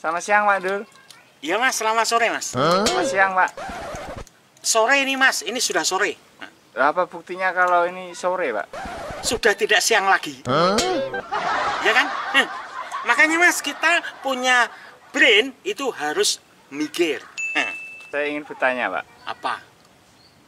Selamat siang, Pak Dul. Iya mas, selamat sore mas. Selamat siang, Pak. Sore ini mas, ini sudah sore. Apa buktinya kalau ini sore, Pak? Sudah tidak siang lagi. Ya kan? Makanya mas, kita punya brain itu harus mikir. Saya ingin bertanya, Pak. Apa?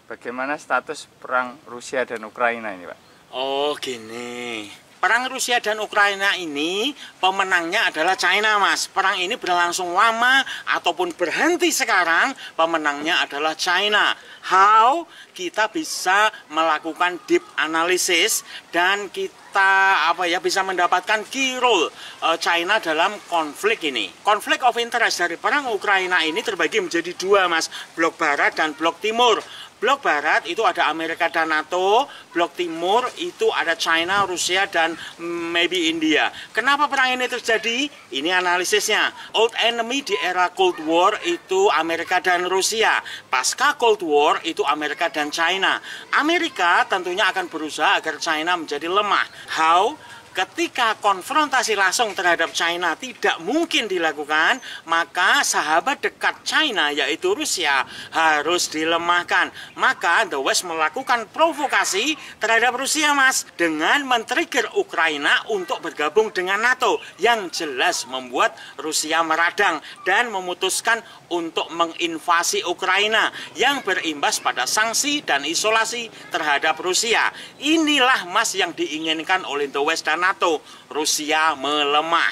Bagaimana status perang Rusia dan Ukraina ini, Pak? Oh gini, perang Rusia dan Ukraina ini pemenangnya adalah China mas. Perang ini berlangsung lama ataupun berhenti sekarang, pemenangnya adalah China. How? Kita bisa melakukan deep analysis dan kita bisa mendapatkan key role China dalam konflik ini. Konflik of interest dari perang Ukraina ini terbagi menjadi dua mas, blok barat dan blok timur. Blok barat itu ada Amerika dan NATO, blok timur itu ada China, Rusia, dan maybe India. Kenapa perang ini terjadi? Ini analisisnya. Old enemy di era Cold War itu Amerika dan Rusia. Pasca Cold War itu Amerika dan China. Amerika tentunya akan berusaha agar China menjadi lemah. How? Ketika konfrontasi langsung terhadap China tidak mungkin dilakukan, maka sahabat dekat China yaitu Rusia harus dilemahkan. Maka The West melakukan provokasi terhadap Rusia mas, dengan men-trigger Ukraina untuk bergabung dengan NATO, yang jelas membuat Rusia meradang dan memutuskan untuk menginvasi Ukraina yang berimbas pada sanksi dan isolasi terhadap Rusia. Inilah mas yang diinginkan oleh The West dan NATO. Rusia melemah.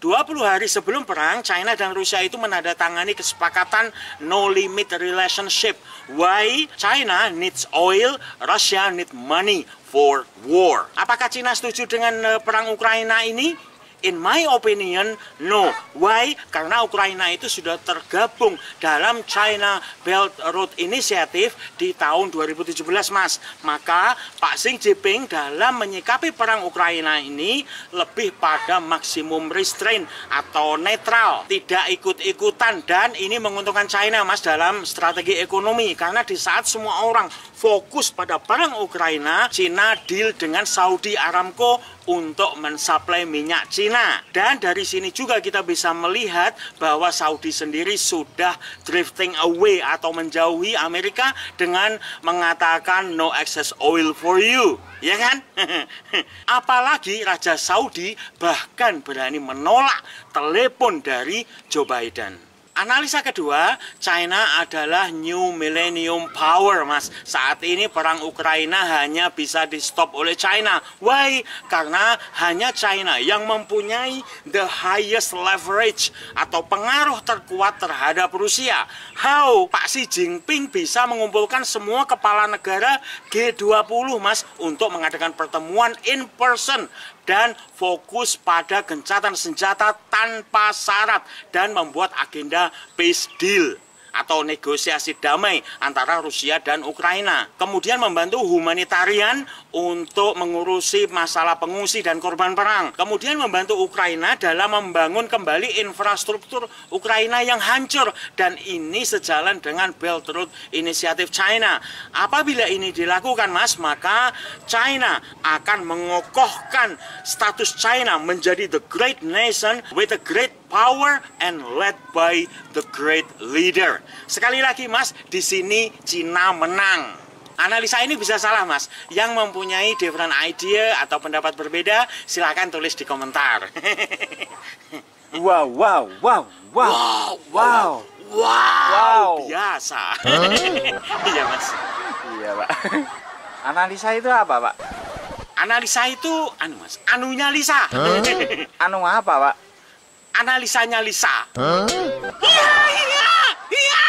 20 hari sebelum perang, China dan Rusia itu menandatangani kesepakatan no limit relationship. Why? China needs oil, Russia needs money for war. Apakah China setuju dengan perang Ukraina ini? In my opinion, no. Why? Karena Ukraina itu sudah tergabung dalam China Belt Road Initiative di tahun 2017, Mas. Maka Pak Xi Jinping dalam menyikapi perang Ukraina ini lebih pada maksimum restraint atau netral, tidak ikut-ikutan, dan ini menguntungkan China, Mas, dalam strategi ekonomi. Karena di saat semua orang fokus pada perang Ukraina, China deal dengan Saudi Aramco untuk mensuplai minyak Cina. Dan dari sini juga kita bisa melihat bahwa Saudi sendiri sudah drifting away atau menjauhi Amerika dengan mengatakan no excess oil for you. Ya kan? Apalagi Raja Saudi bahkan berani menolak telepon dari Joe Biden. Analisa kedua, China adalah new millennium power, mas. Saat ini perang Ukraina hanya bisa di stop oleh China. Why? Karena hanya China yang mempunyai the highest leverage atau pengaruh terkuat terhadap Rusia. How? Pak Xi Jinping bisa mengumpulkan semua kepala negara G20, mas, untuk mengadakan pertemuan in person dan fokus pada gencatan senjata tanpa syarat dan membuat agenda peace deal atau negosiasi damai antara Rusia dan Ukraina. Kemudian membantu humanitarian untuk mengurusi masalah pengungsi dan korban perang. Kemudian membantu Ukraina dalam membangun kembali infrastruktur Ukraina yang hancur. Dan ini sejalan dengan Belt Road Initiative China. Apabila ini dilakukan, mas, maka China akan mengokohkan status China menjadi the great nation with a great power and led by the great leader. Sekali lagi, mas, di sini Cina menang. Analisa ini bisa salah, mas. Yang mempunyai different idea atau pendapat berbeda, silakan tulis di komentar. Wow, wow, wow, wow, wow, wow, biasa. Iya, mas. Iya, Pak. Analisa itu apa, Pak? Analisa itu, mas, anunya Lisa. Anu apa, Pak? Analisanya Lisa. Iya.